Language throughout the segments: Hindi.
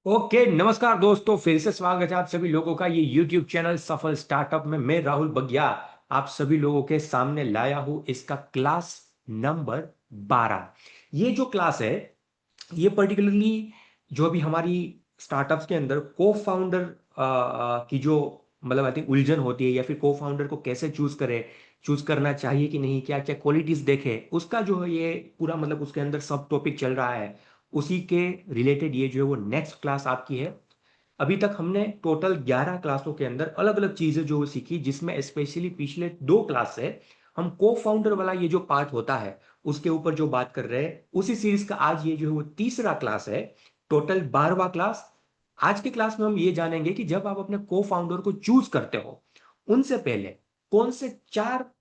ओके, नमस्कार दोस्तों। फिर से स्वागत है आप सभी लोगों का ये YouTube चैनल सफल स्टार्टअप में। मैं राहुल बगिया आप सभी लोगों के सामने लाया हूं इसका क्लास नंबर 12। ये जो क्लास है, ये पर्टिकुलरली जो अभी हमारी स्टार्टअप्स के अंदर को फाउंडर की जो मतलब आई थिंक उलझन होती है, या फिर को फाउंडर को कैसे चूज करना चाहिए कि नहीं, क्या क्या क्वालिटीज देखे, उसका जो है ये पूरा मतलब उसके अंदर सब टॉपिक चल रहा है। उसी के रिलेटेड ये जो है वो नेक्स्ट क्लास आपकी है। अभी तक हमने टोटल 11 क्लासों के अंदर अलग अलग चीजें जो सीखी, जिसमें स्पेशली पिछले 2 क्लास से हम को फाउंडर वाला ये जो पार्ट होता है उसके ऊपर जो बात कर रहे हैं। उसी सीरीज का आज ये जो है वो तीसरा क्लास है, टोटल 12वां क्लास। आज के क्लास में हम ये जानेंगे कि जब आप अपने को फाउंडर को चूज करते हो, उनसे पहले कौन से चार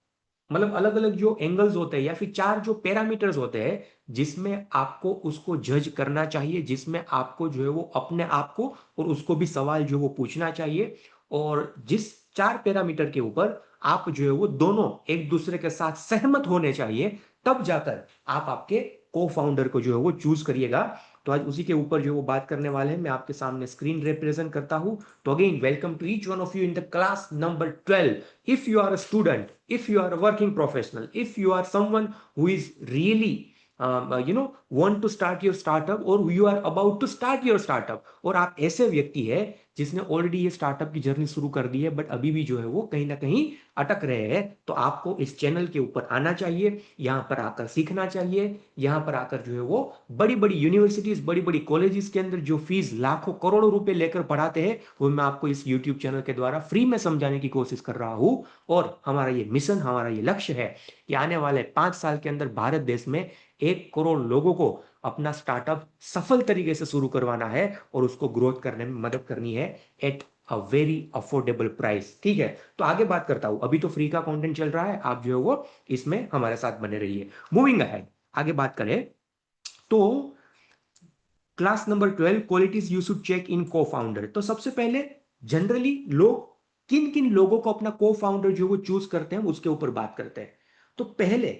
मतलब अलग अलग जो एंगल्स होते हैं या फिर चार जो पैरामीटर्स होते हैं जिसमें आपको उसको जज करना चाहिए, जिसमें आपको जो है वो अपने आप को और उसको भी सवाल जो वो पूछना चाहिए। और जिस चार पैरामीटर के ऊपर आप जो है वो दोनों एक दूसरे के साथ सहमत होने चाहिए, तब जाकर आप आपके को फाउंडर को जो है वो चूज करिएगा। तो आज उसी के ऊपर जो है वो बात करने वाले हैं। मैं आपके सामने स्क्रीन रिप्रेजेंट करता हूं। तो again welcome to each one of you in the class number 12। If you are a student, if you are a working professional, if you are someone who is really want to start your startup, or you are about to start your startup, और आप ऐसे व्यक्ति है जिसने ऑलरेडी ये स्टार्टअप की जर्नी शुरू कर दी है बट अभी भी जो है वो कहीं ना कहीं अटक रहे हैं, तो आपको इस चैनल के ऊपर आना चाहिए। यहाँ पर आकर सीखना चाहिए। यहाँ पर आकर जो है वो बड़ी बड़ी यूनिवर्सिटीज, बड़ी बड़ी कॉलेजेस के अंदर जो फीस लाखों करोड़ों रुपए लेकर पढ़ाते हैं, वो मैं आपको इस यूट्यूब चैनल के द्वारा फ्री में समझाने की कोशिश कर रहा हूं। और हमारा ये मिशन, हमारा ये लक्ष्य है कि आने वाले 5 साल के अंदर भारत देश में 1 करोड़ लोगों को अपना स्टार्टअप सफल तरीके से शुरू करवाना है और उसको ग्रोथ करने में मदद करनी है at a very affordable price. ठीक है, तो आगे बात करता हूं। अभी तो फ्री का कंटेंट चल रहा है, आप जो है वो इसमें हमारे साथ बने रहिए। मूविंग अहेड, आगे बात करें तो class number 12, qualities you should check in co founder. तो सबसे पहले जनरली लोग किन किन लोगों को अपना को फाउंडर जो वो चूज करते हैं उसके ऊपर बात करते हैं। तो पहले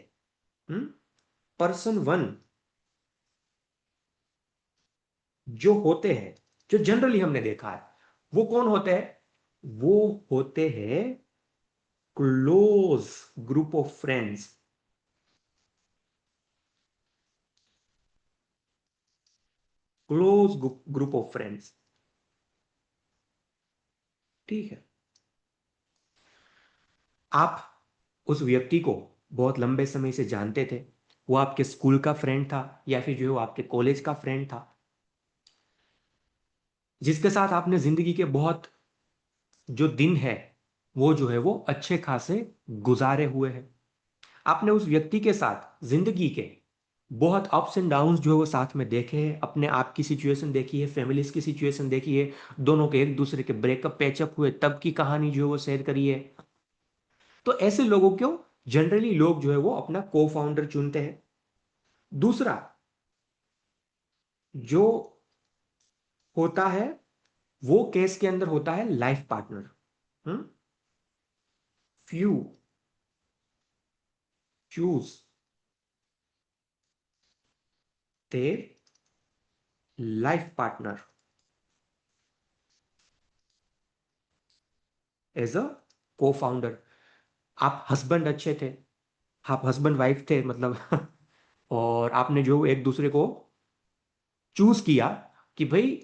पर्सन वन जो होते हैं, जो जनरली हमने देखा है, वो कौन होते हैं? वो होते हैं close group of friends. Close group of friends. ठीक है, आप उस व्यक्ति को बहुत लंबे समय से जानते थे। वो आपके स्कूल का फ्रेंड था या फिर जो है वो आपके कॉलेज का फ्रेंड था, जिसके साथ आपने जिंदगी के बहुत जो दिन है वो जो है वो अच्छे खासे गुजारे हुए हैं। आपने उस व्यक्ति के साथ जिंदगी के बहुत अप्स एंड डाउन्स जो है वो साथ में देखे हैं। अपने आप की सिचुएशन देखी है, फैमिलीज की सिचुएशन देखी है, दोनों के एक दूसरे के ब्रेकअप पैचअप हुए तब की कहानी जो है वो शेयर करी है। तो ऐसे लोगों को जनरली लोग जो है वो अपना को फाउंडर चुनते हैं। दूसरा जो होता है वो केस के अंदर होता है life partner. Few choose their life partner as a co founder. आप हस्बैंड अच्छे थे, आप हस्बैंड वाइफ थे मतलब और आपने जो एक दूसरे को चूज किया कि भाई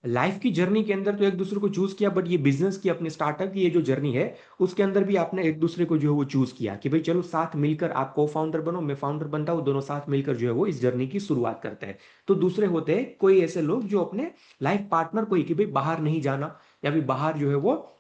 लाइफ की जर्नी के अंदर तो एक दूसरे को चूज किया, बट ये बिजनेस की अपने स्टार्टअप की ये जो जर्नी है उसके अंदर भी आपने एक दूसरे को जो है वो चूज किया कि भाई चलो साथ मिलकर आप को फाउंडर बनो, मैं फाउंडर बनता हूँ, दोनों साथ मिलकर जो है वो इस जर्नी की शुरुआत करते हैं। तो दूसरे होते हैं कोई ऐसे लोग जो अपने लाइफ पार्टनर को ही कि भाई बाहर नहीं जाना, या फिर बाहर जो है वो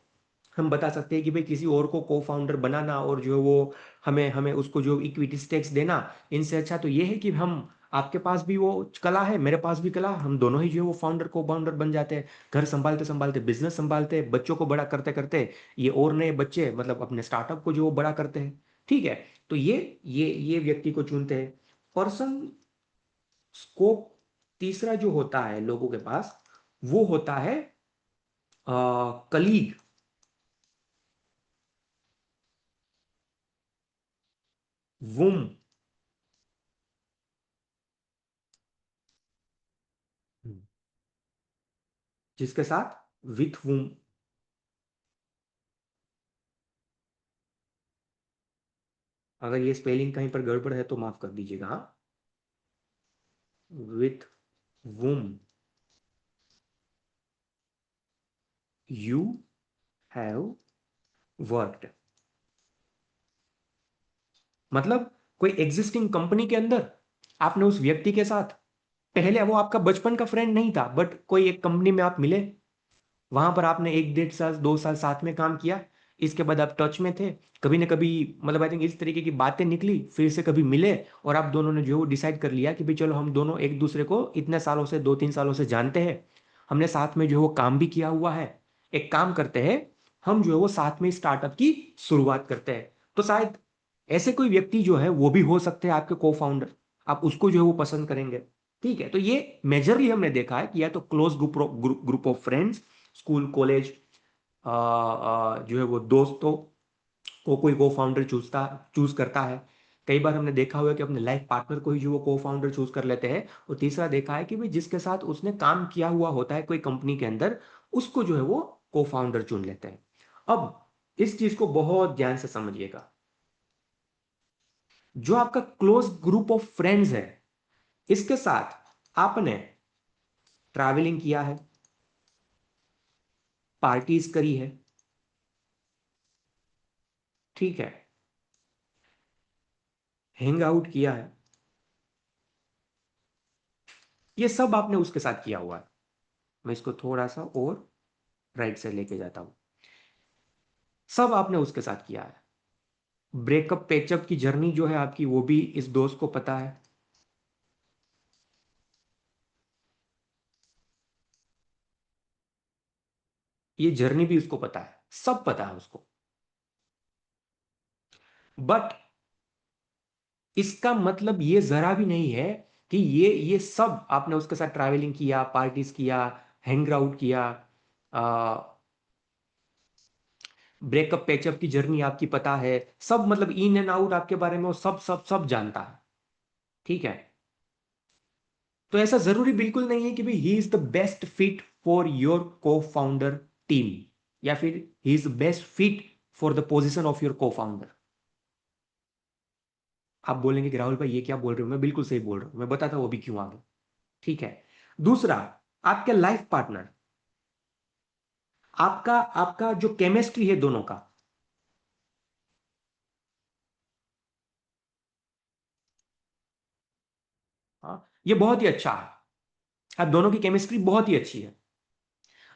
हम बता सकते हैं कि भाई किसी और को को फाउंडर बनाना और जो है वो हमें हमें उसको जो इक्विटी स्टेक्स देना, इनसे अच्छा तो ये है कि हम आपके पास भी वो कला है, मेरे पास भी कला, हम दोनों ही जो है वो फाउंडर को फाउंडर बन जाते हैं। घर संभालते संभालते बिजनेस संभालते, बच्चों को बड़ा करते करते ये और नए बच्चे मतलब अपने स्टार्टअप को जो वो बड़ा करते हैं। ठीक है, तो ये व्यक्ति को चुनते हैं। पर्सन स्कोप तीसरा जो होता है लोगों के पास, वो होता है कलीग। वुम जिसके साथ, विथ whom, अगर ये स्पेलिंग कहीं पर गड़बड़ है तो माफ कर दीजिएगा। हाँ, with whom you have worked, मतलब कोई एग्जिस्टिंग कंपनी के अंदर आपने उस व्यक्ति के साथ, पहले वो आपका बचपन का फ्रेंड नहीं था, बट कोई एक कंपनी में आप मिले, वहां पर आपने 1 1.5 साल 2 साल साथ में काम किया, इसके बाद आप टच में थे, कभी ना कभी, मतलब आई थिंक इस तरीके की बातें निकली, फिर से कभी मिले, और आप दोनों ने जो है वो डिसाइड कर लिया कि भाई चलो हम दोनों एक दूसरे को इतने सालों से 2 3 सालों से जानते हैं, हमने साथ में जो है वो काम भी किया हुआ है, एक काम करते हैं, हम जो है वो साथ में स्टार्टअप की शुरुआत करते हैं। तो शायद ऐसे कोई व्यक्ति जो है वो भी हो सकते हैं आपके को फाउंडर, आप उसको जो है वो पसंद करेंगे। ठीक है, तो ये मेजरली हमने देखा है कि या तो close group of friends, school college, जो है वो दोस्तों को कोई को फाउंडर चूज करता है। कई बार हमने देखा हुआ है कि अपने लाइफ पार्टनर को ही जो वो को फाउंडर चूज कर लेते हैं। और तीसरा देखा है कि भाई जिसके साथ उसने काम किया हुआ होता है कोई कंपनी के अंदर, उसको जो है वो को फाउंडर चुन लेते हैं। अब इस चीज को बहुत ध्यान से समझिएगा, जो आपका क्लोज ग्रुप ऑफ फ्रेंड्स है, इसके साथ आपने ट्रैवलिंग किया है, पार्टीज करी है, ठीक है, हैंग आउट किया है, ये सब आपने उसके साथ किया हुआ है। मैं इसको थोड़ा सा और राइट से लेके जाता हूं, सब आपने उसके साथ किया है। ब्रेकअप पैचअप की जर्नी जो है आपकी, वो भी इस दोस्त को पता है। ये जर्नी भी उसको पता है, सब पता है उसको। बट इसका मतलब ये जरा भी नहीं है कि ये सब आपने उसके साथ ट्रैवलिंग किया, पार्टीज किया, हैंग आउट किया, ब्रेकअप पैचअप की जर्नी आपकी पता है, सब मतलब इन एंड आउट आपके बारे में वो सब सब सब जानता है। ठीक है, तो ऐसा जरूरी बिल्कुल नहीं है कि भाई ही is the best fit for your को फाउंडर टीम, या फिर ही is the best fit for the position of your को फाउंडर। आप बोलेंगे कि राहुल भाई ये क्या बोल रहे हो, मैं बिल्कुल सही बोल रहा हूं, मैं बताता हूं वो भी क्यों आगे। ठीक है, दूसरा, आपके लाइफ पार्टनर, आपका आपका जो केमिस्ट्री है दोनों का, हाँ, ये बहुत ही अच्छा है। आप दोनों की केमिस्ट्री बहुत ही अच्छी है,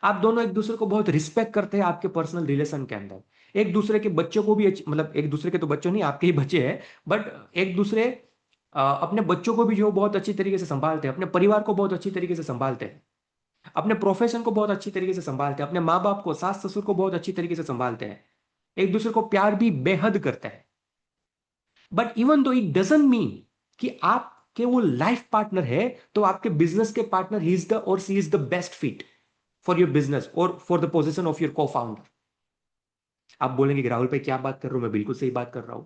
आप दोनों एक दूसरे को बहुत रिस्पेक्ट करते हैं आपके पर्सनल रिलेशन के अंदर, एक दूसरे के बच्चों को भी मतलब एक दूसरे के तो बच्चों नहीं, आपके ही बच्चे हैं, बट एक दूसरे अपने बच्चों को भी जो बहुत अच्छी तरीके से संभालते हैं, अपने परिवार को बहुत अच्छी तरीके से संभालते हैं, अपने प्रोफेशन को बहुत अच्छी तरीके से संभालते हैं, अपने माँ बाप को, सास ससुर को बहुत अच्छी तरीके से संभालते हैं, एक दूसरे को प्यार भी बेहद करते हैं। But even though it doesn't mean कि आपके वो लाइफ पार्टनर है तो आपके बिजनेस के पार्टनर ही इज द और she is the best fit for your business और for the position of your को फाउंडर। आप बोलेंगे कि राहुल भाई क्या बात कर रहे हो, मैं बिल्कुल सही बात कर रहा हूं,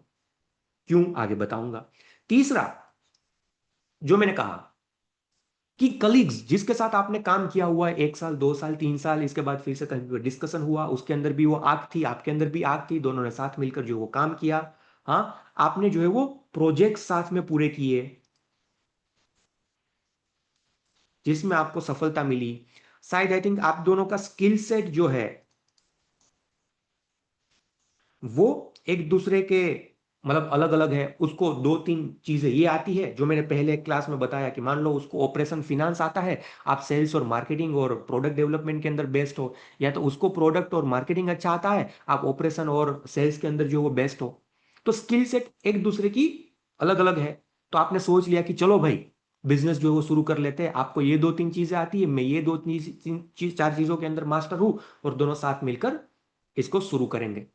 क्यों, आगे बताऊंगा। तीसरा, जो मैंने कहा कि कलीग्स जिसके साथ आपने काम किया हुआ है 1 साल 2 साल 3 साल, इसके बाद फिर से कहीं डिस्कशन हुआ, उसके अंदर भी वो आग थी, आपके अंदर भी आग थी, दोनों ने साथ मिलकर जो वो काम किया, हाँ, आपने जो है वो प्रोजेक्ट साथ में पूरे किए, जिसमें आपको सफलता मिली। शायद आई थिंक आप दोनों का स्किल सेट जो है वो एक दूसरे के मतलब अलग अलग है, उसको 2 3 चीजें ये आती है जो मैंने पहले क्लास में बताया कि मान लो उसको ऑपरेशन फिनांस आता है, आप सेल्स और मार्केटिंग और प्रोडक्ट डेवलपमेंट के अंदर बेस्ट हो, या तो उसको प्रोडक्ट और मार्केटिंग अच्छा आता है, आप ऑपरेशन और सेल्स के अंदर जो वो बेस्ट हो। तो स्किल सेट एक दूसरे की अलग अलग है। तो आपने सोच लिया कि चलो भाई बिजनेस जो है वो शुरू कर लेते हैं, आपको ये 2 3 चीजें आती है, मैं ये 2 3 4 चीजों के अंदर मास्टर हूं, और दोनों साथ मिलकर इसको शुरू करेंगे।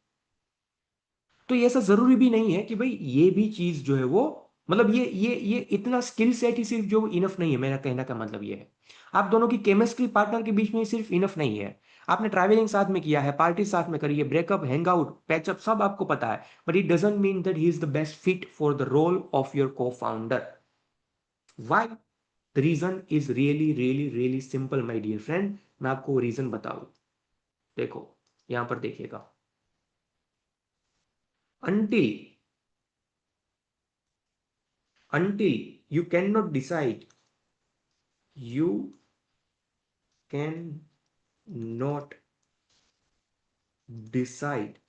तो ये ऐसा जरूरी भी नहीं है कि भाई ये भी चीज जो है वो, मतलब ये इतना स्किल सेट ही सिर्फ जो इनफ नहीं है, मेरा कहना का मतलब ये है। आप दोनों की केमिस्ट्री पार्टनर के बीच में सिर्फ इनफ नहीं है, आपने ट्रैवलिंग साथ में किया है, पार्टी साथ में करी है, ब्रेकअप हैंग आउट पैचअप सब आपको पता है, but it doesn't mean that he is the best fit for the role of your cofounder. Why? The reason is really really really simple my dear friend, मैं आपको रीजन बताऊं, देखो यहां पर देखिएगा, until until you cannot decide, you can not decide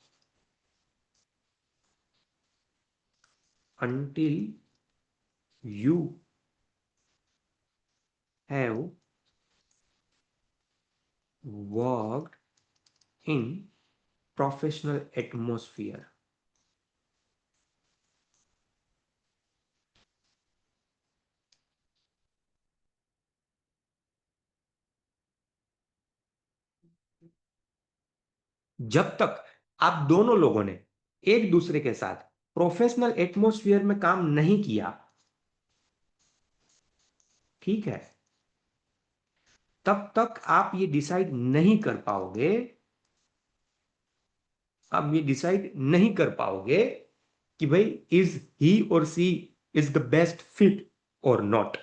until you have worked in professional atmosphere. जब तक आप दोनों लोगों ने एक दूसरे के साथ प्रोफेशनल एटमॉस्फेयर में काम नहीं किया, ठीक है, तब तक आप ये डिसाइड नहीं कर पाओगे, आप ये डिसाइड नहीं कर पाओगे कि भाई इज ही और she is the best fit और नॉट।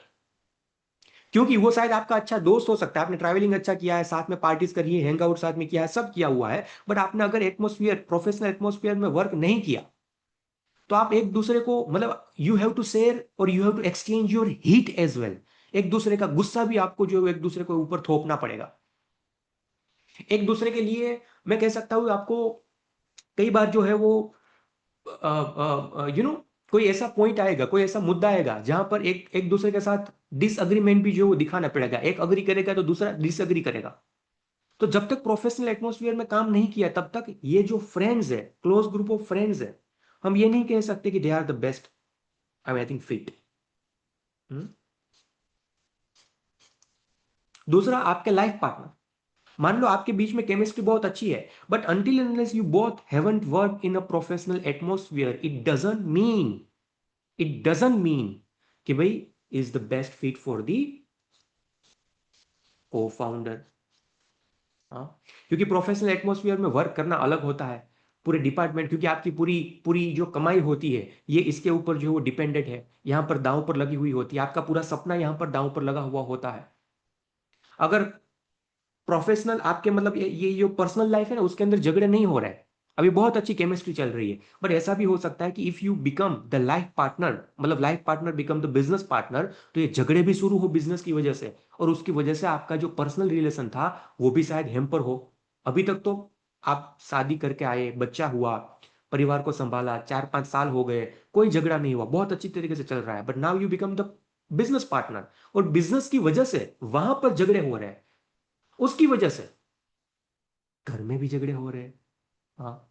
क्योंकि वो शायद आपका अच्छा दोस्त हो सकता है, आपने ट्रैवलिंग अच्छा किया है, साथ में पार्टीज करी है, हैंग आउट साथ में किया है, सब किया हुआ है, बट आपने अगर एटमोस्फियर प्रोफेशनल एटमोस्फियर में वर्क नहीं किया, तो आप एक दूसरे को मतलब यू हैव टू शेयर और you have to exchange your heat as well. एक दूसरे का गुस्सा भी आपको जो है एक दूसरे को ऊपर थोपना पड़ेगा। एक दूसरे के लिए मैं कह सकता हूं आपको कई बार जो है वो कोई ऐसा पॉइंट आएगा, कोई ऐसा मुद्दा आएगा जहां पर एक एक दूसरे के साथ डिसएग्रीमेंट भी जो है वो दिखाना पड़ेगा, एक अग्री करेगा तो दूसरा डिसएग्री करेगा। तो जब तक प्रोफेशनल एटमोस्फियर में काम नहीं किया तब तक ये जो फ्रेंड्स है, क्लोज ग्रुप ऑफ फ्रेंड्स है, हम ये नहीं कह सकते कि they are the best, I think fit. दूसरा आपके लाइफ पार्टनर, मान लो आपके बीच में केमिस्ट्री बहुत अच्छी है, but until unless you both haven't work in a professional atmosphere, it doesn't mean कि भाई is the best fit for the को फाउंडर। हाँ, क्योंकि प्रोफेशनल एटमोस्फियर में वर्क करना अलग होता है, पूरे डिपार्टमेंट, क्योंकि आपकी पूरी पूरी जो कमाई होती है ये इसके ऊपर जो है वो डिपेंडेंट है, यहाँ पर दांव पर लगी हुई होती है, आपका पूरा सपना यहाँ पर दांव पर लगा हुआ होता है। अगर प्रोफेशनल आपके मतलब ये जो पर्सनल लाइफ है ना उसके अंदर झगड़े नहीं हो रहे हैं, अभी बहुत अच्छी केमिस्ट्री चल रही है, बट ऐसा भी हो सकता है कि if you become the life partner, मतलब life partner become the business partner, तो ये झगड़े भी शुरू हो बिजनेस की वजह से, और उसकी वजह से आपका जो पर्सनल रिलेशन था वो भी शायद हेम्पर हो। अभी तक तो आप शादी करके आए, बच्चा हुआ, परिवार को संभाला, 4-5 साल हो गए, कोई झगड़ा नहीं हुआ, बहुत अच्छी तरीके से चल रहा है, but now you become the business partner, और बिजनेस की वजह से वहां पर झगड़े हो रहे हैं, उसकी वजह से घर में भी झगड़े हो रहे हैं। हाँ,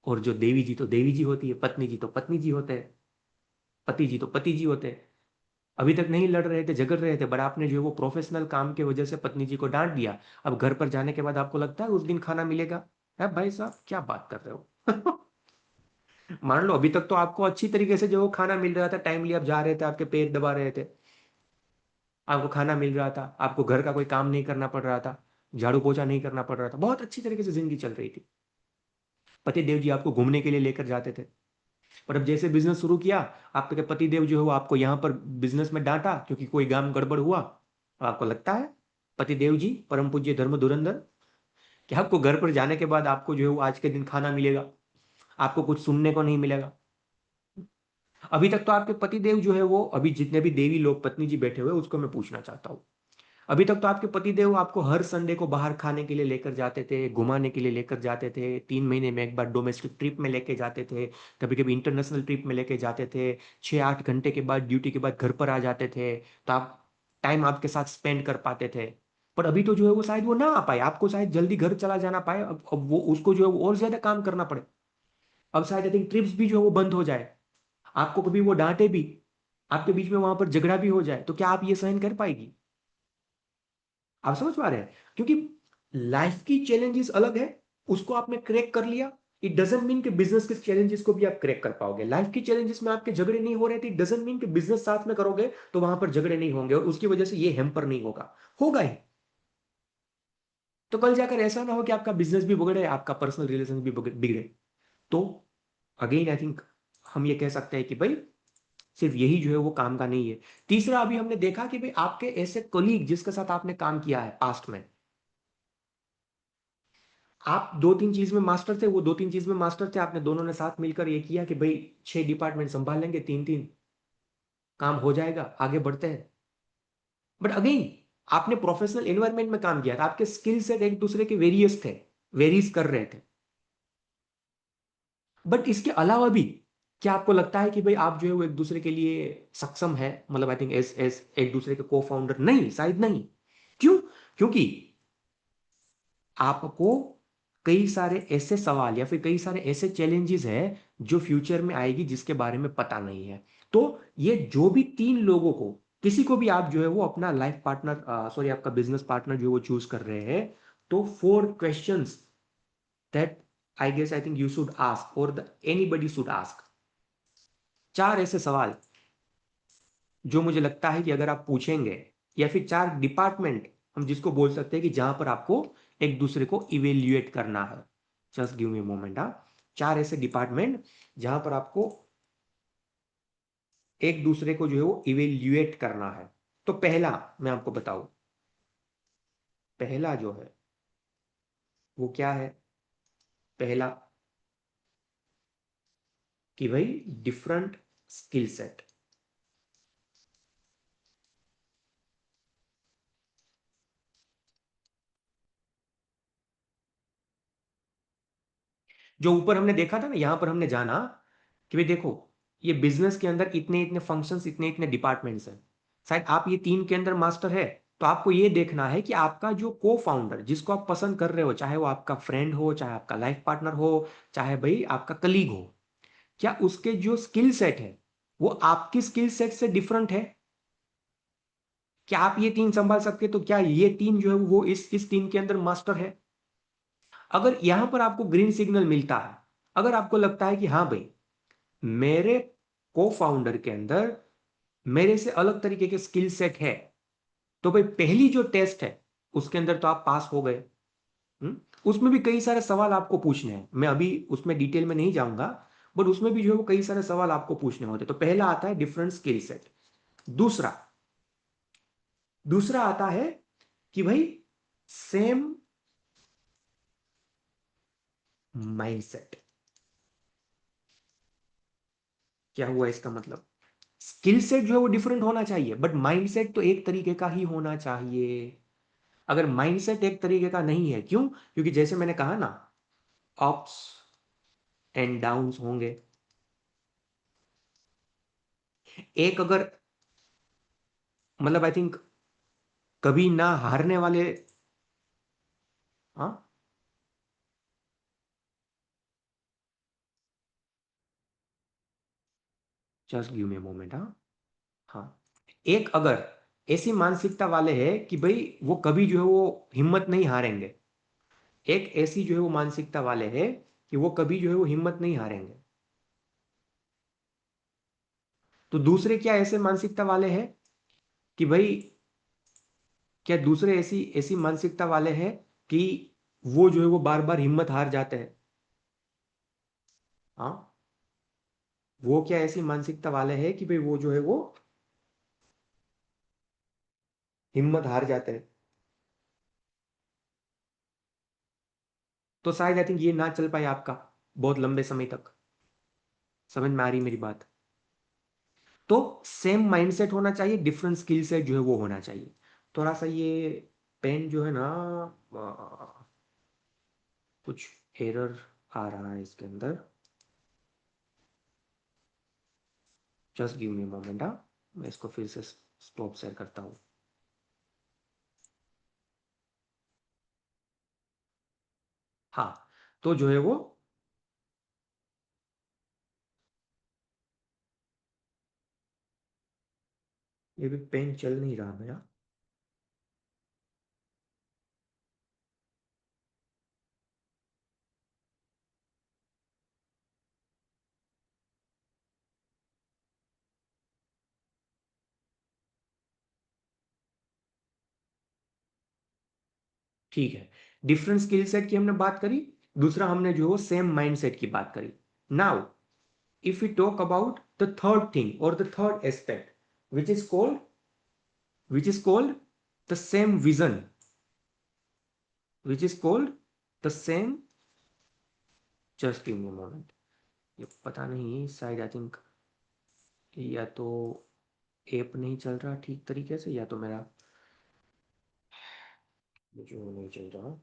और जो देवी जी तो देवी जी होती है, पत्नी जी तो पत्नी जी होते हैं, पति जी तो पति जी होते हैं। अभी तक नहीं लड़ रहे थे, झगड़ रहे थे, बट आपने जो है वो प्रोफेशनल काम की वजह से पत्नी जी को डांट दिया, अब घर पर जाने के बाद आपको लगता है उस दिन खाना मिलेगा? है भाई साहब, क्या बात कर रहे हो? मान लो अभी तक तो आपको अच्छी तरीके से जो वो खाना मिल रहा था, टाइमली आप जा रहे थे, आपके पेट दबा रहे थे, आपको खाना मिल रहा था, आपको घर का कोई काम नहीं करना पड़ रहा था, झाड़ू पोछा नहीं करना पड़ रहा था, बहुत अच्छी तरीके से जिंदगी चल रही थी, पति देव जी आपको घूमने के लिए लेकर जाते थे। पर अब जैसे बिजनेस शुरू किया, आपके पति देव जो है वो आपको यहाँ पर बिजनेस में डांटा क्योंकि कोई काम गड़बड़ हुआ, अब आपको लगता है पति देव जी परम पूज्य धर्म धुरंधर कि आपको घर पर जाने के बाद आपको जो है वो आज के दिन खाना मिलेगा, आपको कुछ सुनने को नहीं मिलेगा। अभी तक तो आपके पति देव जो है वो, अभी जितने भी देवी लोग पत्नी जी बैठे हुए उसको मैं पूछना चाहता हूँ, अभी तक तो आपके पतिदेव आपको हर संडे को बाहर खाने के लिए लेकर जाते थे, घुमाने के लिए लेकर जाते थे, 3 महीने में एक बार डोमेस्टिक ट्रिप में लेके जाते थे, कभी कभी इंटरनेशनल ट्रिप में लेके जाते थे, 6-8 घंटे के बाद ड्यूटी के बाद घर पर आ जाते थे, तो आप टाइम आपके साथ स्पेंड कर पाते थे। पर अभी तो जो है वो शायद वो ना आ पाए, आपको शायद जल्दी घर चला जाना पाए, अब वो उसको जो है वो और ज्यादा काम करना पड़े, अब शायद आई थिंक ट्रिप्स भी जो है वो बंद हो जाए, आपको कभी वो डांटे भी, आपके बीच में वहां पर झगड़ा भी हो जाए, तो क्या आप ये सहन कर पाएगी? आप समझ पा रहे हैं? क्योंकि लाइफ की चैलेंजेस अलग है, उसको आपने क्रैक कर लिया, इट डजंट मीन कि बिजनेस के चैलेंजेस को भी आप क्रैक कर पाओगे। लाइफ की चैलेंजेस में आपके झगड़े नहीं हो रहे थे, इट डजंट मीन कि बिजनेस साथ में करोगे तो वहां पर झगड़े नहीं होंगे और उसकी वजह से ये हैम्पर नहीं होगा, होगा ही। तो कल जाकर ऐसा ना हो कि आपका बिजनेस भी बिगड़े, आपका पर्सनल रिलेशन भी बिगड़े। तो अगेन आई थिंक हम ये कह सकते हैं कि भाई सिर्फ यही जो है वो काम का नहीं है। तीसरा, अभी हमने देखा कि भाई आपके ऐसे कोलीग जिसके साथ आपने काम किया है पास्ट में, आप दो तीन चीज में मास्टर थे, वो दो तीन चीज में मास्टर थे, आपने दोनों ने साथ मिलकर ये किया कि भाई 6 डिपार्टमेंट संभाल लेंगे, तीन तीन काम हो जाएगा, आगे बढ़ते हैं। बट अगेन आपने प्रोफेशनल एनवायरनमेंट में काम किया था, आपके स्किल सेट एक दूसरे के वेरियस थे, वेरीज कर रहे थे। बट इसके अलावा भी क्या आपको लगता है कि भाई आप जो है वो एक दूसरे के लिए सक्षम है, मतलब आई थिंक एस एस एक दूसरे के को फाउंडर? नहीं, शायद नहीं। क्यों? क्योंकि आपको कई सारे ऐसे सवाल या फिर कई सारे ऐसे चैलेंजेस है जो फ्यूचर में आएगी जिसके बारे में पता नहीं है। तो ये जो भी तीन लोगों को, किसी को भी आप जो है वो अपना लाइफ पार्टनर, सॉरी आपका बिजनेस पार्टनर जो है वो चूज कर रहे हैं, तो 4 questions that I guess I think you should ask और द एनीबडी शुड आस्क। 4 ऐसे सवाल जो मुझे लगता है कि अगर आप पूछेंगे, या फिर 4 डिपार्टमेंट हम जिसको बोल सकते हैं कि जहां पर आपको एक दूसरे को इवेल्युएट करना है। Just give me moment. हाँ, 4 ऐसे डिपार्टमेंट जहां पर आपको एक दूसरे को जो है वो इवेल्युएट करना है। तो पहला मैं आपको बताऊं, पहला जो है वो क्या है? पहला कि भाई डिफरेंट स्किल सेट। जो ऊपर हमने देखा था ना, यहां पर हमने जाना कि भाई देखो, ये बिजनेस के अंदर इतने इतने फंक्शंस, इतने इतने डिपार्टमेंट्स हैं। शायद आप ये तीन के अंदर मास्टर है, तो आपको ये देखना है कि आपका जो को फाउंडर, जिसको आप पसंद कर रहे हो, चाहे वो आपका फ्रेंड हो, चाहे आपका लाइफ पार्टनर हो, चाहे भाई आपका कलीग हो, क्या उसके जो स्किल सेट है वो आपकी स्किल सेट से डिफरेंट है? क्या आप ये तीन संभाल सकते? तो क्या ये तीन जो है वो इस तीन के अंदर मास्टर है? अगर यहां पर आपको ग्रीन सिग्नल मिलता है, अगर आपको लगता है कि हाँ भाई मेरे को फाउंडर के अंदर मेरे से अलग तरीके के स्किल सेट है, तो भाई पहली जो टेस्ट है उसके अंदर तो आप पास हो गए। उसमें भी कई सारे सवाल आपको पूछने हैं, मैं अभी उसमें डिटेल में नहीं जाऊंगा, बट उसमें भी जो है वो कई सारे सवाल आपको पूछने होते। तो पहला आता है डिफरेंट स्किल सेट। दूसरा दूसरा आता है कि भाई सेम माइंडसेट। क्या हुआ इसका मतलब? स्किल सेट जो है वो डिफरेंट होना चाहिए, बट माइंडसेट तो एक तरीके का ही होना चाहिए। अगर माइंडसेट एक तरीके का नहीं है, क्यों? क्योंकि जैसे मैंने कहा ना, अप्स एंड डाउन्स होंगे। एक अगर, मतलब आई थिंक कभी ना हारने वाले। हाँ, जस्ट गिव मी मोमेंट। हाँ, हाँ, एक अगर ऐसी मानसिकता वाले हैं कि भाई वो कभी जो है वो हिम्मत नहीं हारेंगे, एक ऐसी जो है वो मानसिकता वाले हैं कि वो कभी जो है वो हिम्मत नहीं हारेंगे, तो दूसरे क्या ऐसे मानसिकता वाले हैं कि भाई, क्या दूसरे ऐसी ऐसी मानसिकता वाले हैं कि वो जो है वो बार बार हिम्मत हार जाते हैं? हाँ, वो क्या ऐसी मानसिकता वाले हैं कि भाई वो जो है वो हिम्मत हार जाते हैं? तो शायद आई थिंक ये ना चल पाए आपका बहुत लंबे समय तक। समझ में आ रही मेरी बात? तो सेम माइंडसेट होना चाहिए, डिफरेंट स्किल सेट जो है वो होना चाहिए। थोड़ा सा ये पेन जो है ना, कुछ एरर आ रहा है इसके अंदर। Just give me moment. हाँ, मैं इसको फिर से स्टॉप शेयर करता हूँ। हाँ, तो जो है वो, ये भी पेन चल नहीं रहा मेरा। ठीक है, डिफरेंट स्किल सेट की हमने बात करी। दूसरा हमने जो सेम माइंडसेट की बात करी। Now if you talk about the third thing और the third aspect, which is called which is called the same vision, which is called the same, just give me moment, ये पता नहीं शायद आई थिंक या तो ऐप नहीं चल रहा ठीक तरीके से, या तो मेरा जो नहीं चल रहा।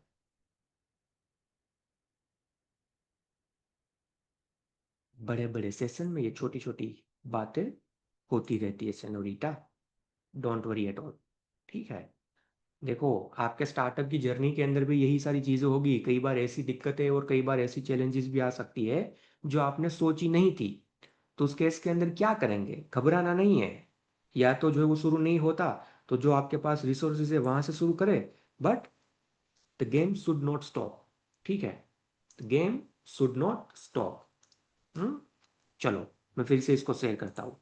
बड़े बड़े सेशन में ये छोटी छोटी बातें होती रहती है senorita, don't worry at all. ठीक है, देखो आपके स्टार्टअप की जर्नी के अंदर भी यही सारी चीजें होगी, कई बार ऐसी दिक्कतें और कई बार ऐसी चैलेंजेस भी आ सकती है जो आपने सोची नहीं थी। तो उस केस के अंदर क्या करेंगे, घबराना नहीं है। या तो जो है वो शुरू नहीं होता, तो जो आपके पास रिसोर्सेज है वहां से शुरू करें, but the game should not stop. ठीक है, the game should not stop. चलो मैं फिर से इसको शेयर करता हूँ,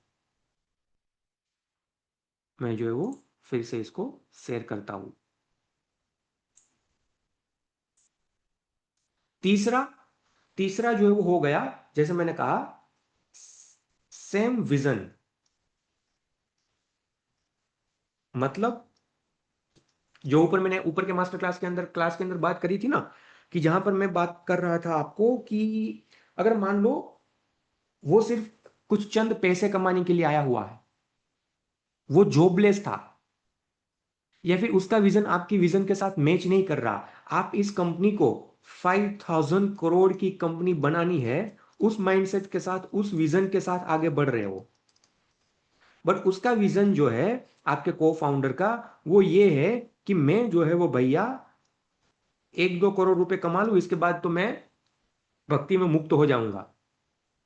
मैं जो है वो फिर से इसको शेयर करता हूँ। तीसरा, तीसरा जो है वो हो गया, जैसे मैंने कहा, सेम विजन। मतलब जो ऊपर मैंने ऊपर के मास्टर क्लास के अंदर बात करी थी ना, कि जहां पर मैं बात कर रहा था आपको कि अगर मान लो वो सिर्फ कुछ चंद पैसे कमाने के लिए आया हुआ है, वो जॉबलेस था, या फिर उसका विजन आपकी विजन के साथ मैच नहीं कर रहा, आप इस कंपनी को 5,000 करोड़ की कंपनी बनानी है, उस माइंडसेट के साथ उस विजन के साथ आगे बढ़ रहे हो, बट उसका विजन जो है आपके को फाउंडर का, वो ये है कि मैं जो है वो भैया 1-2 करोड़ रुपए कमा लूं, इसके बाद तो मैं भक्ति में मुक्त हो जाऊंगा।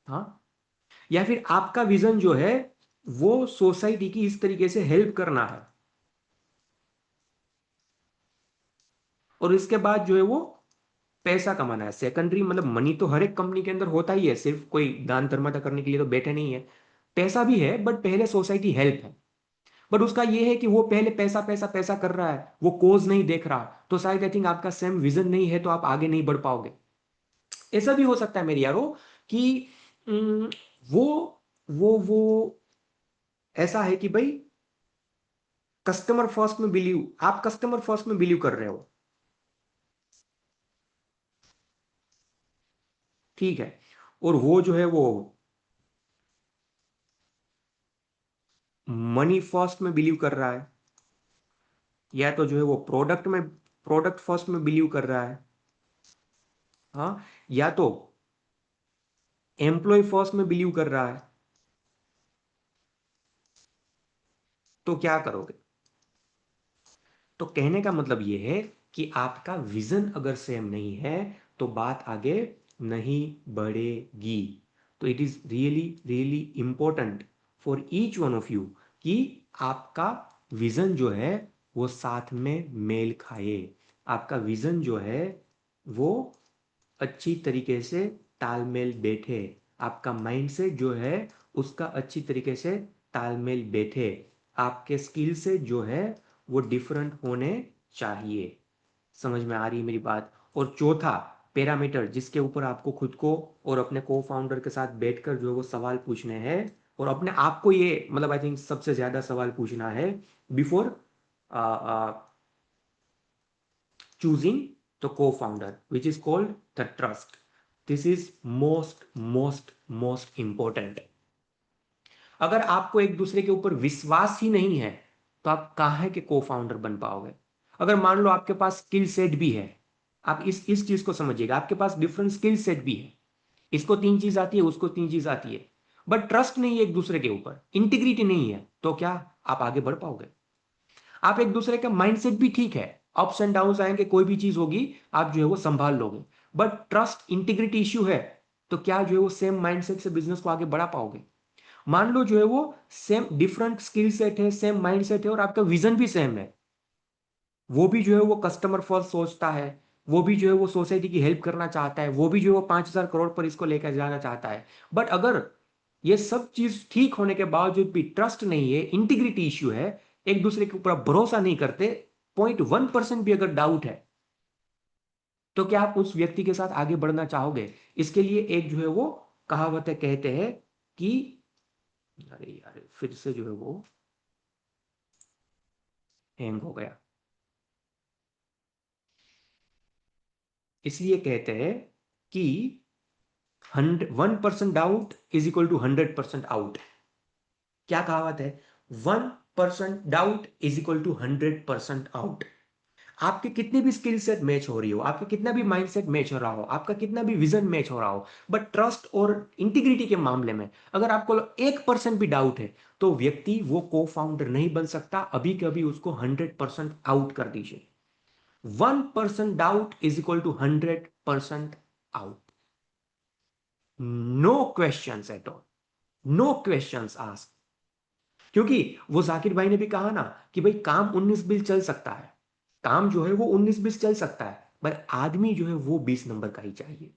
हाँ, या फिर आपका विजन जो है वो सोसाइटी की इस तरीके से हेल्प करना है, और इसके बाद जो है वो पैसा कमाना है सेकेंडरी। मतलब मनी तो हर एक कंपनी के अंदर होता ही है, सिर्फ कोई दान धर्मादा करने के लिए तो बैठे नहीं है, पैसा भी है, बट पहले सोसाइटी हेल्प है। बट उसका ये है कि वो पहले पैसा पैसा पैसा कर रहा है, वो कोज नहीं देख रहा, तो शायद आई थिंक आपका सेम विजन नहीं है, तो आप आगे नहीं बढ़ पाओगे। ऐसा भी हो सकता है मेरी यारो कि उम, वो वो ऐसा है कि भाई कस्टमर फर्स्ट में बिलीव, आप कस्टमर फर्स्ट में बिलीव कर रहे हो। ठीक है, और वो जो है वो मनी फर्स्ट में बिलीव कर रहा है, या तो जो है वो प्रोडक्ट फर्स्ट में बिलीव कर रहा है। हाँ, या तो एम्प्लॉय फर्स्ट में बिलीव कर रहा है। तो क्या करोगे? तो कहने का मतलब ये है कि आपका विजन अगर सेम नहीं है तो बात आगे नहीं बढ़ेगी। तो it is really really important for each one of you कि आपका विजन जो है वो साथ में मेल खाए, आपका विजन जो है वो अच्छी तरीके से तालमेल बैठे, आपका माइंडसेट जो है उसका अच्छी तरीके से तालमेल बैठे, आपके स्किल से जो है वो डिफरेंट होने चाहिए। समझ में आ रही है मेरी बात? और चौथा पैरामीटर जिसके ऊपर आपको खुद को और अपने को फाउंडर के साथ बैठकर जो है वो सवाल पूछने हैं, और अपने आप को ये मतलब आई थिंक सबसे ज्यादा सवाल पूछना है before choosing the co-founder, which is called the trust. This is most important. अगर आपको एक दूसरे के ऊपर विश्वास ही नहीं है तो आप काहे के को फाउंडर बन पाओगे? अगर मान लो आपके पास स्किल सेट भी है, आप इस चीज को समझिएगा, आपके पास डिफरेंट स्किल सेट भी है, इसको 3 चीज आती है, उसको 3 चीज आती है, बट ट्रस्ट नहीं है एक दूसरे के ऊपर, इंटीग्रिटी नहीं है, तो क्या आप आगे बढ़ पाओगे? आप एक दूसरे का माइंडसेट भी ठीक है, अप्स एंड डाउन आएंगे, कोई भी चीज होगी आप जो है वो संभाल लोगे, बट ट्रस्ट इंटीग्रिटी इश्यू है, तो क्या जो है वो सेम माइंडसेट से बिजनेस को आगे बढ़ा पाओगे? मान लो जो है वो सेम डिफरेंट स्किल सेट है, सेम माइंडसेट है, और आपका विजन भी सेम है, वो भी जो है वो कस्टमर फर्स्ट सोचता है, वो भी जो है वो सोसाइटी की हेल्प करना चाहता है, वो भी जो है वो 5,000 करोड़ पर इसको लेकर जाना चाहता है, बट अगर ये सब चीज ठीक होने के बावजूद भी ट्रस्ट नहीं है, इंटीग्रिटी इश्यू है, एक दूसरे के ऊपर भरोसा नहीं करते, 0.1% भी अगर डाउट है, तो क्या आप उस व्यक्ति के साथ आगे बढ़ना चाहोगे? इसके लिए एक जो है वो कहावत है, कहते हैं कि अरे यार फिर से जो है वो हैंग हो गया। इसलिए कहते हैं कि 1% doubt is equal to 100% out. क्या कहावत है? 1% doubt is equal to 100% out. आपके कितने भी स्किल सेट मैच हो रही हो, आपके कितना भी माइंडसेट मैच हो रहा हो, आपका कितना भी विजन मैच हो रहा हो, बट ट्रस्ट और इंटीग्रिटी के मामले में अगर आपको 1% भी डाउट है, तो व्यक्ति वो को फाउंडर नहीं बन सकता। अभी कभी उसको 100% आउट कर दीजिए। 1% doubt is equal to 100% out. No questions at all, no questions ask. क्योंकि वो जाकिर भाई ने भी कहा ना कि भाई काम 19-20 चल सकता है, काम जो है वो 19-20 चल सकता है, पर आदमी जो है वो 20 नंबर का ही चाहिए।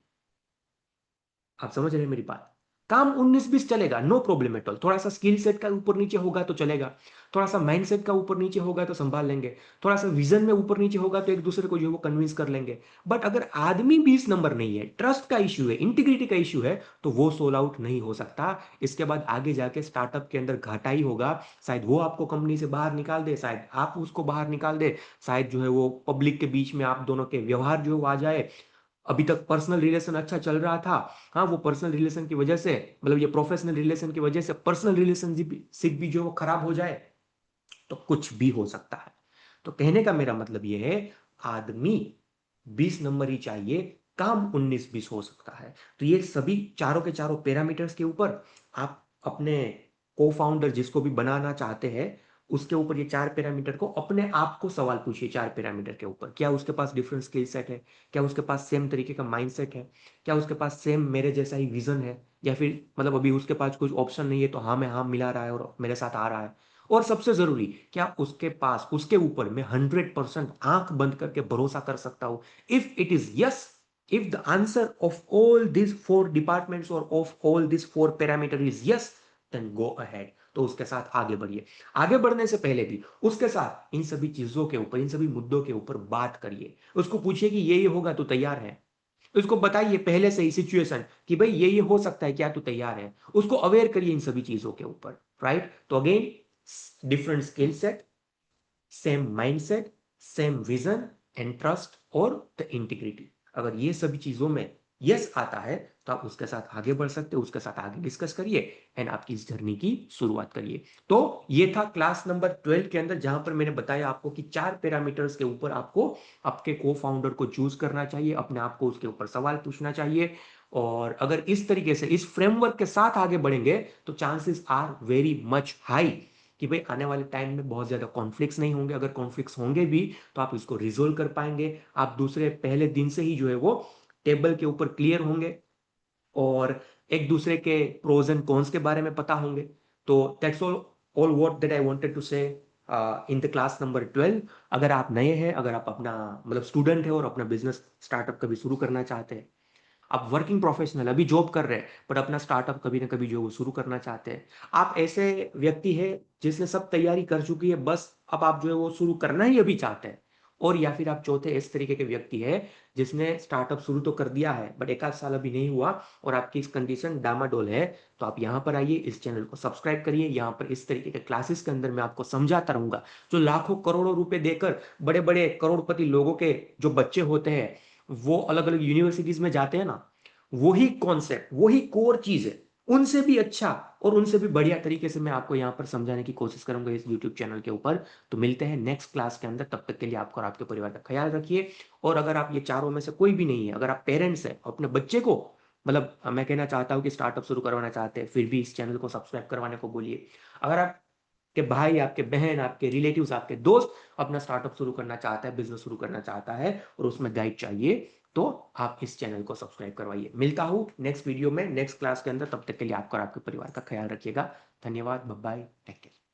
आप समझ रहे हैं मेरी बात? काम 19-20 चलेगा, नो प्रॉब्लम एट ऑल। थोड़ा सा स्किल सेट का ऊपर नीचे होगा तो चलेगा, थोड़ा सा माइंड सेट का ऊपर नीचे होगा तो संभाल लेंगे, थोड़ा सा विजन में ऊपर नीचे होगा तो एक दूसरे को जो है वो कन्विंस कर लेंगे। बट अगर आदमी 20 नंबर नहीं है, ट्रस्ट का इश्यू है, इंटीग्रिटी का इश्यू है, तो वो सोल आउट नहीं हो सकता। इसके बाद आगे जाके स्टार्टअप के अंदर घाटा ही होगा। शायद वो आपको कंपनी से बाहर निकाल दे, शायद आप उसको बाहर निकाल दे, शायद जो है वो पब्लिक के बीच में आप दोनों के व्यवहार जो है वो आ जाए। अभी तक पर्सनल रिलेशन अच्छा चल रहा था, हाँ, वो पर्सनल रिलेशन की वजह से, मतलब ये प्रोफेशनल रिलेशन की वजह से पर्सनल रिलेशनशिप भी जो वो खराब हो जाए, तो कुछ भी हो सकता है। तो कहने का मेरा मतलब ये है, आदमी 20 नंबर ही चाहिए, काम 19-20 हो सकता है। तो ये सभी चारों के चारों पैरामीटर्स के ऊपर आप अपने को फाउंडर जिसको भी बनाना चाहते हैं, उसके ऊपर ये 4 पैरामीटर को अपने आप को सवाल पूछिए। 4 पैरामीटर के ऊपर, क्या उसके पास डिफरेंट स्किल सेट है, क्या उसके पास सेम तरीके का माइंडसेट है, क्या उसके पास सेम मेरे जैसा ही विजन है, या फिर मतलब अभी उसके पास कुछ ऑप्शन नहीं है तो हाँ में हाँ मिला रहा है और मेरे साथ आ रहा है। और सबसे जरूरी, क्या उसके पास उसके ऊपर मैं 100% आंख बंद करके भरोसा कर सकता हूं? If it is yes, if the answer of all these 4 departments or of all these 4 parameter is yes, then go ahead। तो उसके साथ आगे बढ़िए। आगे बढ़ने से पहले भी उसके साथ इन सभी चीजों के ऊपर, इन सभी मुद्दों के ऊपर बात करिए। उसको पूछिए कि ये होगा तो तैयार है। उसको बताइए पहले से ही सिचुएशन कि भाई ये हो सकता है, क्या तू तैयार है? उसको अवेयर करिए इन सभी चीजों के ऊपर, राइट? तो again, different skill set, same mindset, same vision and trust और द इंटीग्रिटी। अगर ये सभी चीजों में यस आता है, तो आप उसके साथ आगे बढ़ सकते हो, उसके साथ आगे डिस्कस करिए एंड आपकी इस जर्नी की शुरुआत करिए। तो ये था क्लास नंबर 12 के अंदर, जहां पर मैंने बताया आपको कि 4 पैरामीटर्स के ऊपर आपको आपके को फाउंडर को चूज करना चाहिए, अपने आप को उसके ऊपर सवाल पूछना चाहिए। और अगर इस तरीके से इस फ्रेमवर्क के साथ आगे बढ़ेंगे, तो chances are very much high कि भाई आने वाले टाइम में बहुत ज्यादा कॉन्फ्लिक्ट्स नहीं होंगे। अगर कॉन्फ्लिक्ट्स होंगे भी, तो आप इसको रिजोल्व कर पाएंगे। आप दूसरे पहले दिन से ही जो है वो टेबल के ऊपर क्लियर होंगे और एक दूसरे के प्रोज एंड कॉन्स के बारे में पता होंगे। तो that's all what that I wanted to say in the class number 12। अगर आप नए हैं, अगर आप अपना मतलब स्टूडेंट है और अपना बिजनेस स्टार्टअप कभी शुरू करना चाहते हैं, आप वर्किंग प्रोफेशनल अभी जॉब कर रहे हैं पर अपना स्टार्टअप कभी ना कभी जो वो शुरू करना चाहते हैं, आप ऐसे व्यक्ति है जिसने सब तैयारी कर चुकी है, बस अब आप जो है वो शुरू करना ही अभी चाहते हैं, और या फिर आप चौथे इस तरीके के व्यक्ति है जिसने स्टार्टअप शुरू तो कर दिया है बट एक आध साल अभी नहीं हुआ और आपकी इस कंडीशन डामाडोल है, तो आप यहाँ पर आइए, इस चैनल को सब्सक्राइब करिए। यहाँ पर इस तरीके के क्लासेस के अंदर मैं आपको समझाता रहूंगा। जो लाखों करोड़ों रुपए देकर बड़े बड़े करोड़पति लोगों के जो बच्चे होते हैं, वो अलग अलग यूनिवर्सिटीज में जाते हैं ना, वही कॉन्सेप्ट, वही कोर चीज है, उनसे भी अच्छा और उनसे भी बढ़िया तरीके से मैं आपको यहाँ पर समझाने की कोशिश करूंगा इस यूट्यूब चैनल के ऊपर। तो मिलते हैं नेक्स्ट क्लास के अंदर, तब तक के लिए आपको और आपके परिवार का ख्याल रखिए। और अगर आप ये चारों में से कोई भी नहीं है, अगर आप पेरेंट्स हैं, अपने बच्चे को मतलब मैं कहना चाहता हूँ कि स्टार्टअप शुरू करवाना चाहते हैं, फिर भी इस चैनल को सब्सक्राइब करवाने को बोलिए। अगर आप के भाई, आपके बहन, आपके रिलेटिव्स, आपके दोस्त अपना स्टार्टअप शुरू करना चाहता है, बिजनेस शुरू करना चाहता है और उसमें गाइड चाहिए, तो आप इस चैनल को सब्सक्राइब करवाइए। मिलता हूं नेक्स्ट वीडियो में, नेक्स्ट क्लास के अंदर। तब तक के लिए आपका और आपके परिवार का ख्याल रखिएगा। धन्यवाद, बाय बाय, टेक केयर।